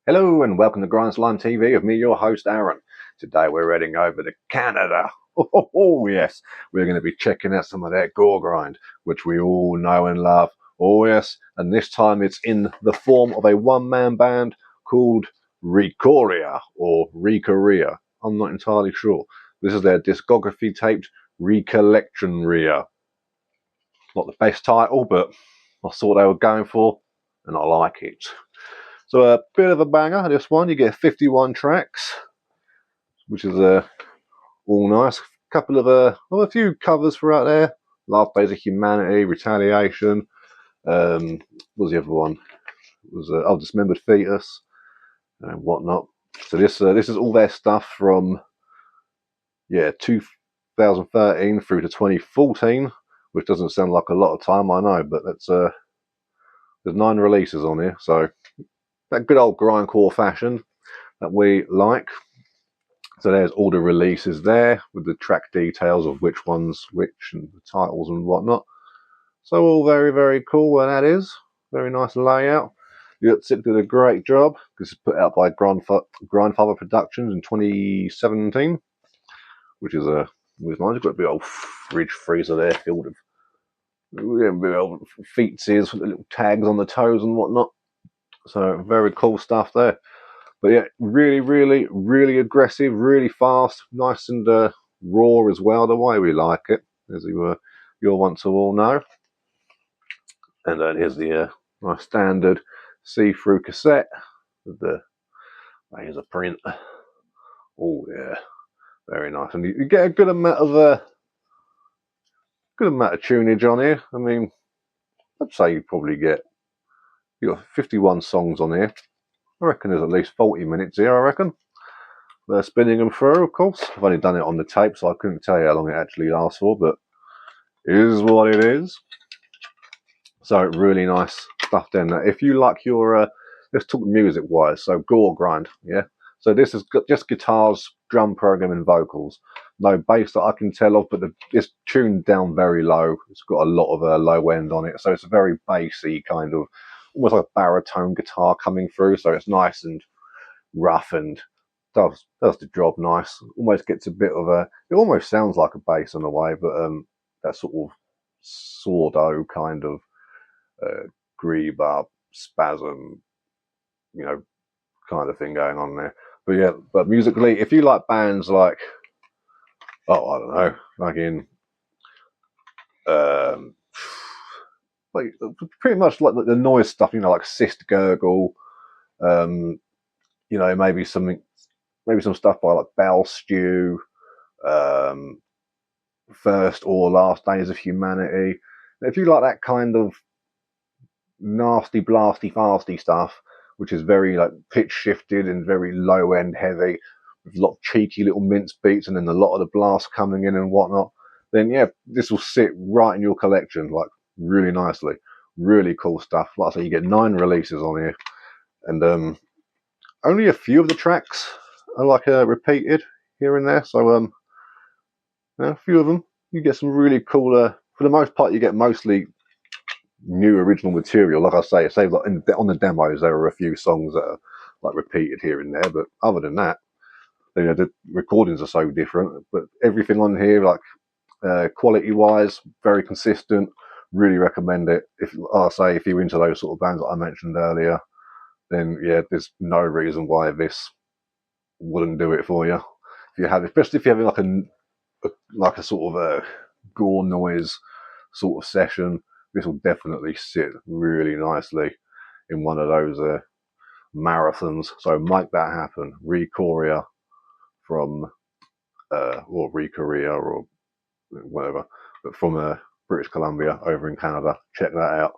Hello and welcome to GrindslimeTV of me, your host Aaron. Today we're heading over to Canada. Oh yes, we're going to be checking out some of that Goregrind, which we all know and love. Oh yes, and this time it's in the form of a one-man band called Reekorrhoea or Reekorrhoea. I'm not entirely sure. This is their discography taped Reekcollectionrrhoea. Not the best title, but I saw what they were going for, and I like it. So a bit of a banger, this one. You get 51 tracks, which is all nice. Couple of a few covers throughout there. Last Days of Humanity, Retaliation. What was the other one? It was Oh, Dismembered Fetus and whatnot. So this is all their stuff from 2013 through to 2014, which doesn't sound like a lot of time, I know, but that's there's 9 releases on here, so that good old grindcore fashion that we like. So there's all the releases there with the track details of which one's which and the titles and whatnot. So all very, very cool, and that is very nice layout. Sick did a great job. This is put out by Grindfather Productions in 2017, which is with mine. It's got a big old fridge freezer there filled with big old feetsies with the little tags on the toes and whatnot. So very cool stuff there. But yeah, really, really, really aggressive, really fast, nice and raw as well, the way we like it, as you'll want to all know. And then here's the nice standard see-through cassette with here's a print. Oh yeah, very nice, and you get a good amount of tunage on here. I mean, I'd say you got 51 songs on here. I reckon there's at least 40 minutes here, I reckon. They're spinning them through, of course. I've only done it on the tape, so I couldn't tell you how long it actually lasts for, but it is what it is. So really nice stuff then. If you like your, let's talk music-wise, so Goregrind, yeah? So this has got just guitars, drum program and vocals. No bass that I can tell of, but it's tuned down very low. It's got a lot of low end on it, so it's a very bassy kind of, almost like a baritone guitar coming through, so it's nice and rough and does the job nice. Almost gets a bit of it almost sounds like a bass in a way, but that sort of pseudo kind of reverb spasm, kind of thing going on there. But yeah, but musically, if you like bands like, I don't know, like in like pretty much like the noise stuff, like Cyst Gurgle, maybe some stuff by like Bell Stew, First or Last Days of Humanity. If you like that kind of nasty, blasty, fasty stuff, which is very like pitch shifted and very low end heavy, with a lot of cheeky little mince beats and then a lot of the blast coming in and whatnot, then yeah, this will sit right in your collection like really nicely. Really cool stuff. Like I say, you get 9 releases on here, and only a few of the tracks are like repeated here and there. So a few of them you get some really cool. For the most part, you get mostly new original material. Like I say, like on the demos, there are a few songs that are like repeated here and there, but other than that, the recordings are so different. But everything on here, like quality-wise, very consistent. Really recommend it. If you're into those sort of bands that I mentioned earlier, then yeah, there's no reason why this wouldn't do it for you. Especially if you're having like a sort of a gore noise sort of session, this will definitely sit really nicely in one of those marathons. So make that happen. Reekorrhoea from or Reekorrhoea or whatever, but from British Columbia over in Canada. Check that out.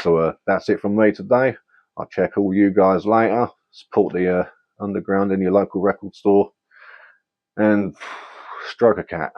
So that's it from me today. I'll check all you guys later. Support the underground in your local record store and stroke a cat.